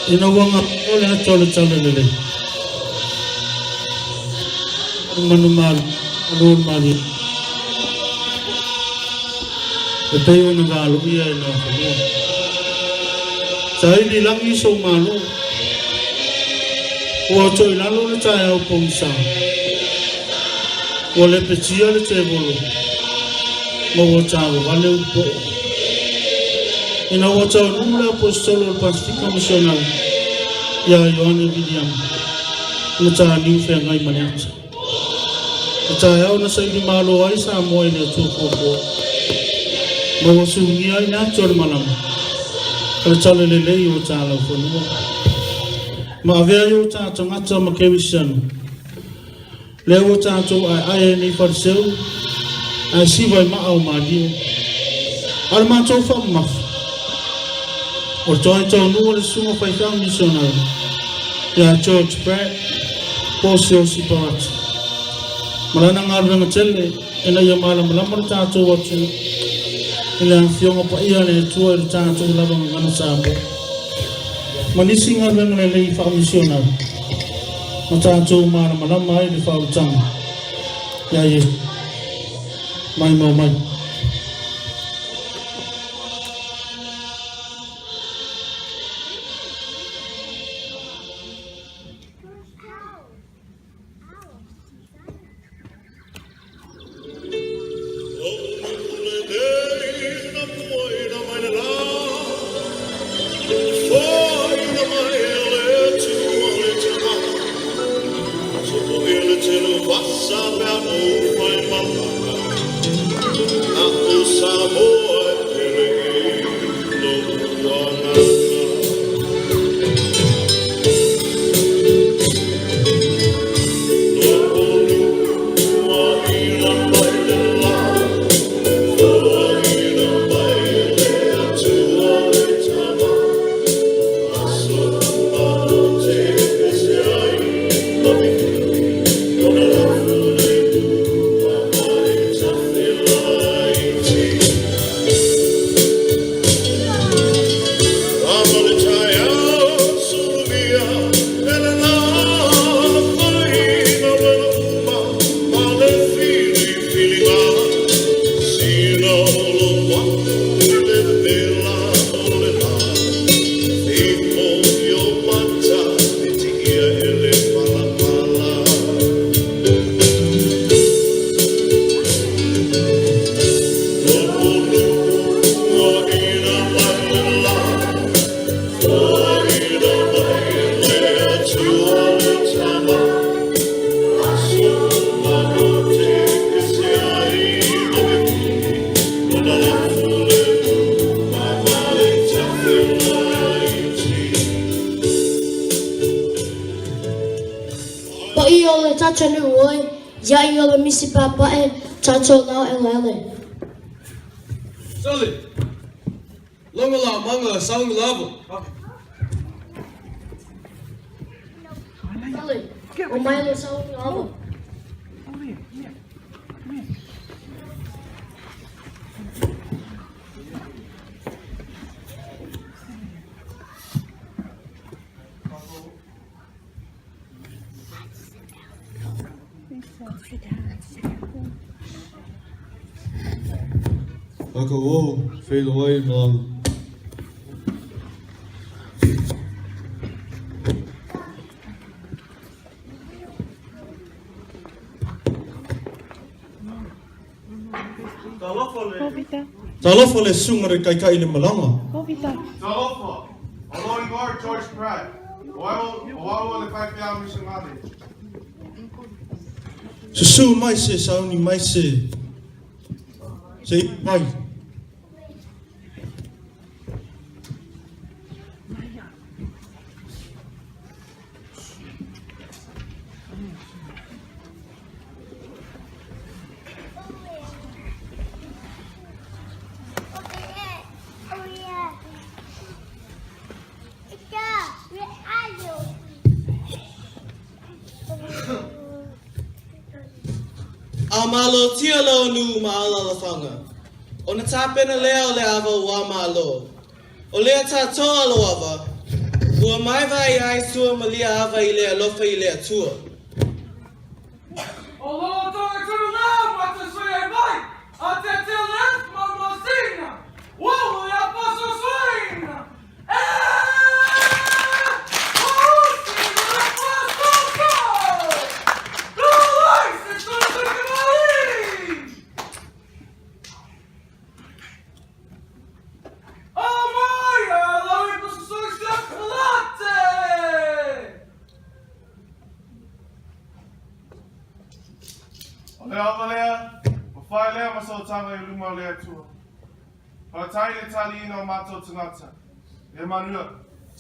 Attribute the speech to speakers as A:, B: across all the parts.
A: Inawang ole na chole lele. Manumal, mali. Ito yung nagalo iya na ako. Sa hindi lang isang malo. Wacho ilalo na tayo pong sa. Wale pechiya na tebolo. Mawachago, wale upo. Inawachago nula apostolo pastika misional. Ya Yohane William. Macha new fe ngai maniacha. Macha yao na sa hindi malo ay sa mo ay na tuko po. Mawasungi ay na chol malam. Kalau chale lele yo chala po mo. Maavea yo cha chongacha makewishan. Lewo cha cho ai ni farseu. Ai si vai ma au ma dio. Al ma cho fa ma. O cho no le sumo fai fa missional. Ya George Pratt. Posio si pat. Malana ngarang ngachele ina ya malam lamar cha cho watch. Ila fiong pa iya le tuwa cha cho labang ngana sabo. Manising ngarang le fa missional. Machacho malam malam mai di fa utang. Ya ye. Mai mau mai.
B: Si papa e chacho now and lele.
C: Sully, long along manga song level.
B: Sully, o Milo sound level.
D: Ako wo, fade away man.
A: Talofa le sungare kai le malanga.
E: Talofa, along guard George Pratt. Wao le pai pia missionale.
A: Susu mai se sauni mai se. Sei mai.
F: Amalo tialo nu maala la fanga. O na tapena leo le ava wa malo. O lea ta toa lo ava. Ua mai vai ai sua malia ava I lea lofa I lea tua.
G: Although going to the left, what to say right? I tell the left, Mama Sina. What will I pass a swing?
E: Olea, mawhai lea masautanga I luma lea tua. Patai le tali ina o mātou tanata. E manua.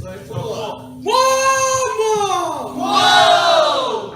F: Whoa!
G: Whoa! Whoa!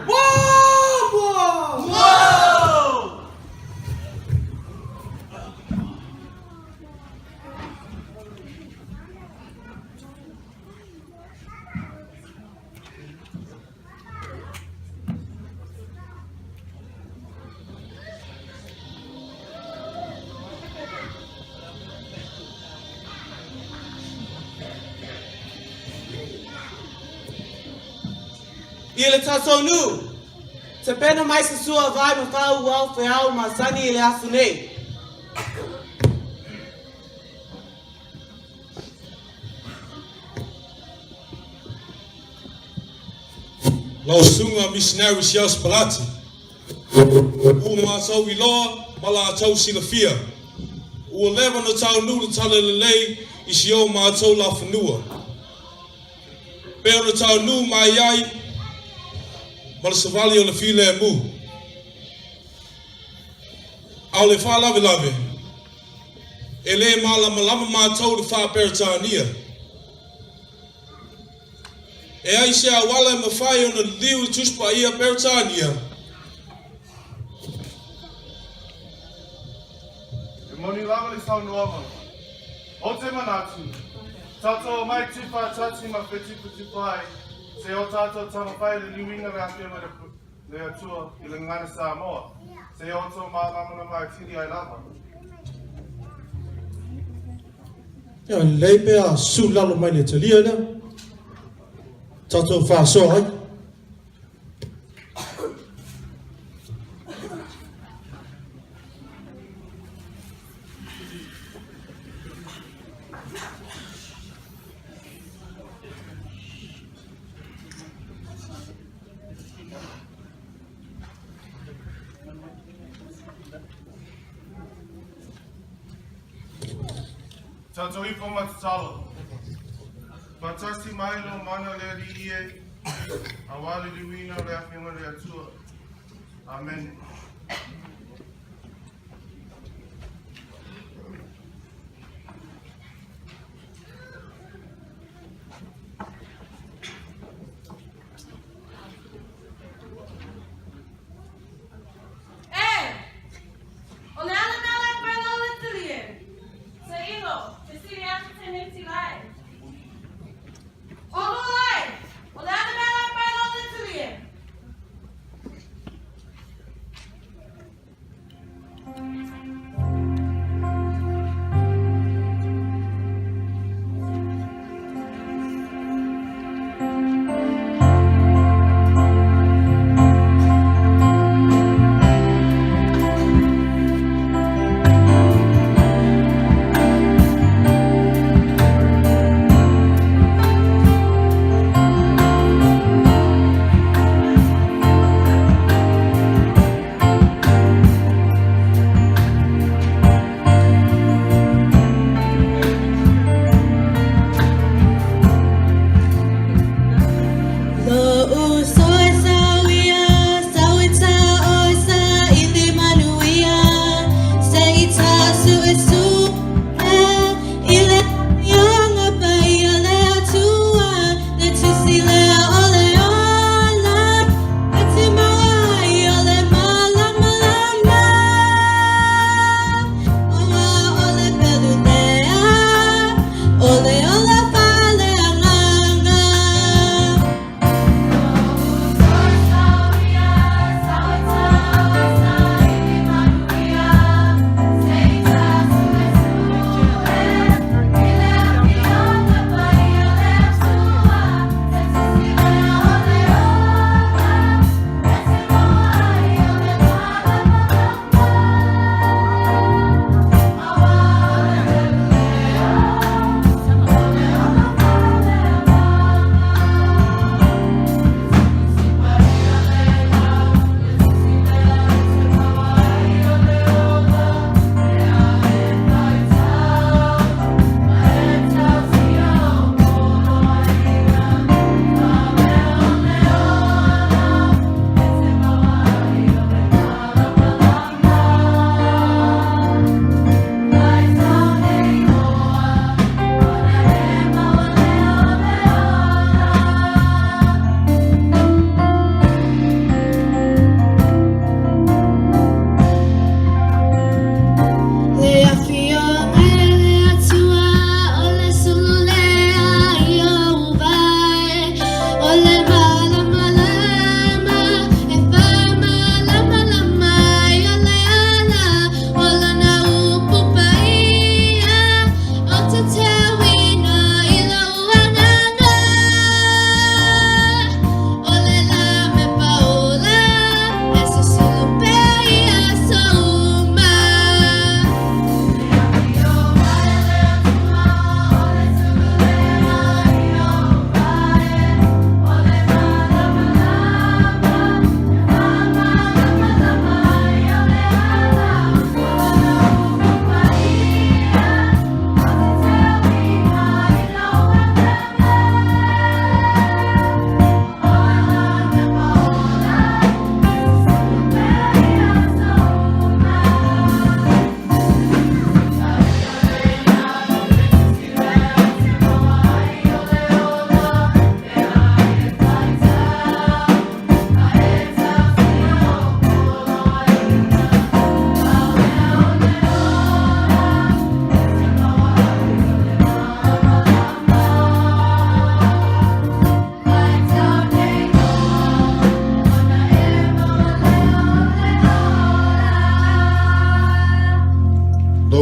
F: I le tatou nu. Te pena mai se sua vai ma whau wau whiau ma sani I le afu nei.
H: Lau sunga missionary sias palati. Ua mātou I loa, mala tau silafia. Ua lewa na tau nu le tala le lei, I si o mātou la whanua. Peo na tau nu mai ai, mala savali o le file e mu. Au le wha lawe lawe. E le malama mātou le wha peritania. E ai se awala e mawhai o na liu tuspa ia peritania.
E: E moni lava le sau noava. O te manatu. Tato mai tipa tati ma wheti puti pai. Se o tato tama pai le liwinga le ake le atua I le ngane Samoa. Se o to mālamana mai tiri ai lava.
A: Ia lei pea su lalo mai le talia na. Tatou whasoa ai.
E: Tato ipo matatalo. Matasi mailo mana le ri ie. Awali liwina le afinga le atua. Amen.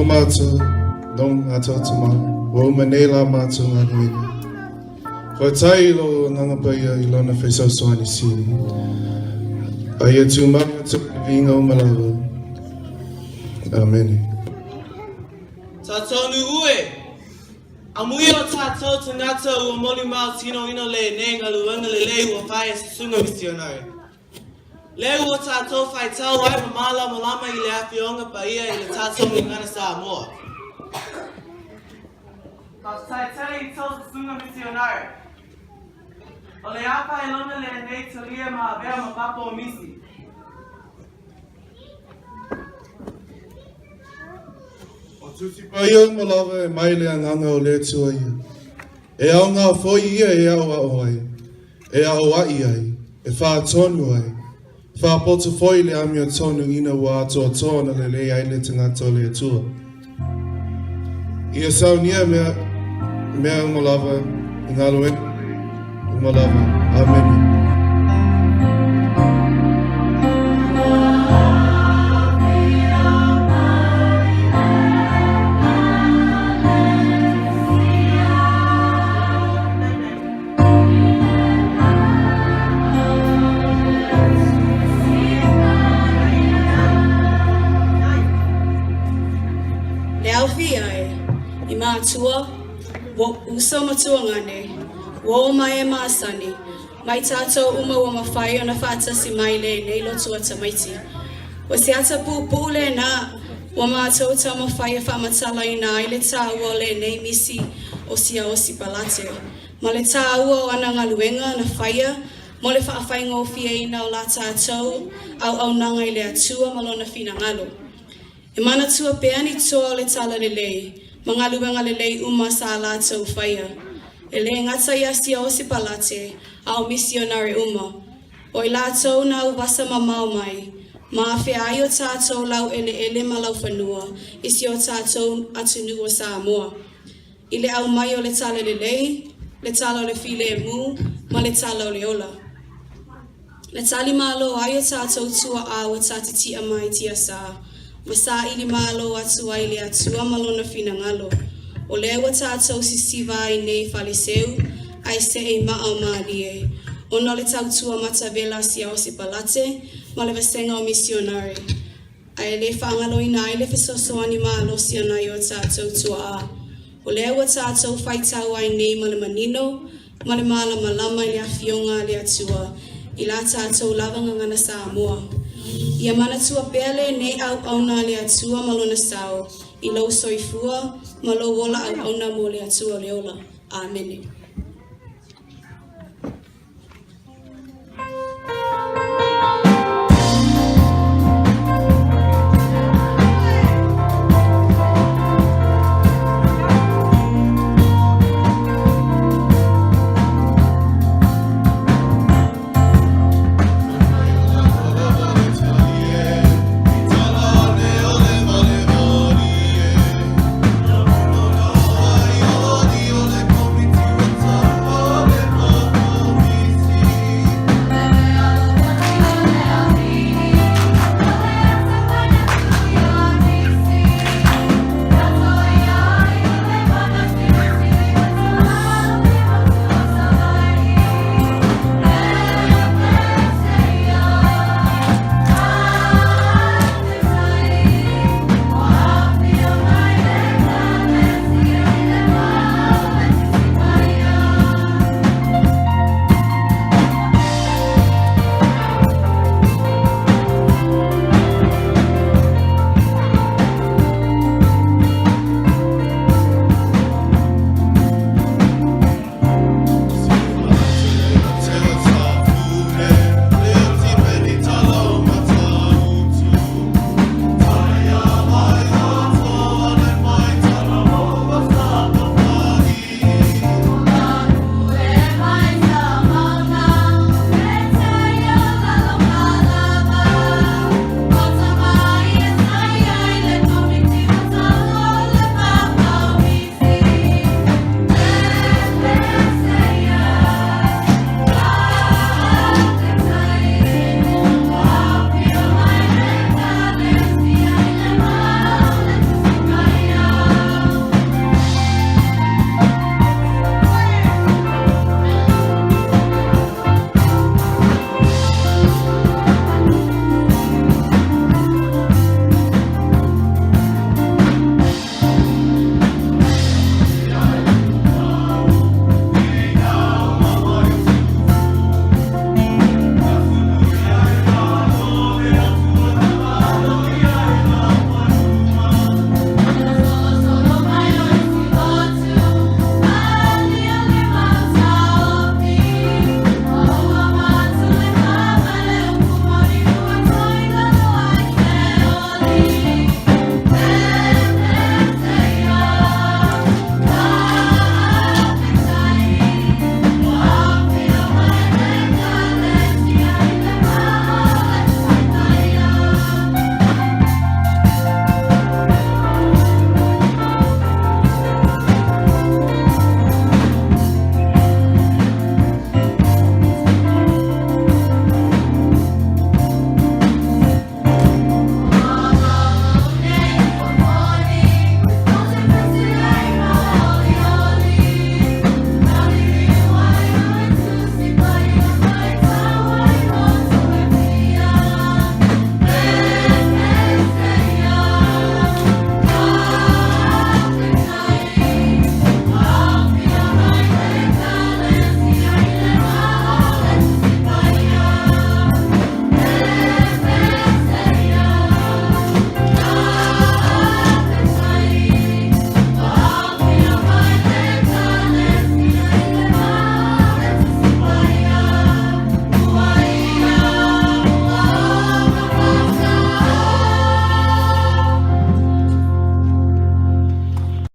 E: o mātou, nong ato tamau, o manela mātou ngā nuinga. Whaitai lo nangapaia I lona whaisausoani siri. Aia tūmanga tuku vinga o malawa. Amen.
F: Tātou nu ue. Amui o tātou tangata ua moli mau tino ino le nenga luanga le lei ua whaia sunga misionari. Leu o tātou whai tau ai mamala malama I le awhionga pa ia I le tātou ni ngana Samoa. Ka tai tele I tau sunga misionari. O le apa e lona le nei talia ma avea ma papa o misi.
E: O tuti paia o malawa e mai le anganga o le tua ia. E au ngā foi ia e au au ai. E au ai ai. E wha tonu ai. Wha poto foi le amia tonu ina wa atoa tona le le ai le tangata o le atua. Ia saunia mea umalawa I ngā loe umalawa. Amen.
I: Matua, uso matua ngane, wo mai masani, mai tato uma wa mafai ona fata si mai le nei lo tua tamaiti. Wa si ata pu le na wa mato ta mafai fa matala ina ile ta wo le nei misi o si palate. Ma le ta wo ana ngaluenga na faia, mo le fa fai ngo fie ina o la tato au nanga ile atua malona fina ngalo. E mana tua peani toa le tala le lei. Mga luwenga lelei uma sa alatou whaia. E le ngata ia sia o si palate, au misionari uma. O I latou na uwasa mamau mai, ma awhi ai o tātou lau ele malau whanua, isi o tātou atunu o Samoa. I le au mai o le tala lelei, le tala o le file e mu, ma le tala o le ola. Le tali malo ai o tātou tua a o tātiti a mai tia saa. Masa ili malo atu ai le atua malona fina ngalo. O lewa tātou si siva ai nei whaliseu, ai se e maa maali e. Ona le tautua matavela si au si palate, ma le vasenga o misionari. Ai le whaangalo ina ai le fesosoani malo si anai o tātou tua a. O lewa tātou whaitau ai nei ma le manino, ma le mala malama i le awhionga le atua, I la tātou lavanga ngana Samoa. Ia mana tua pele nei au na le atua malona sao, I lau soifua, ma lau wola au na mo le atua leola. Amen.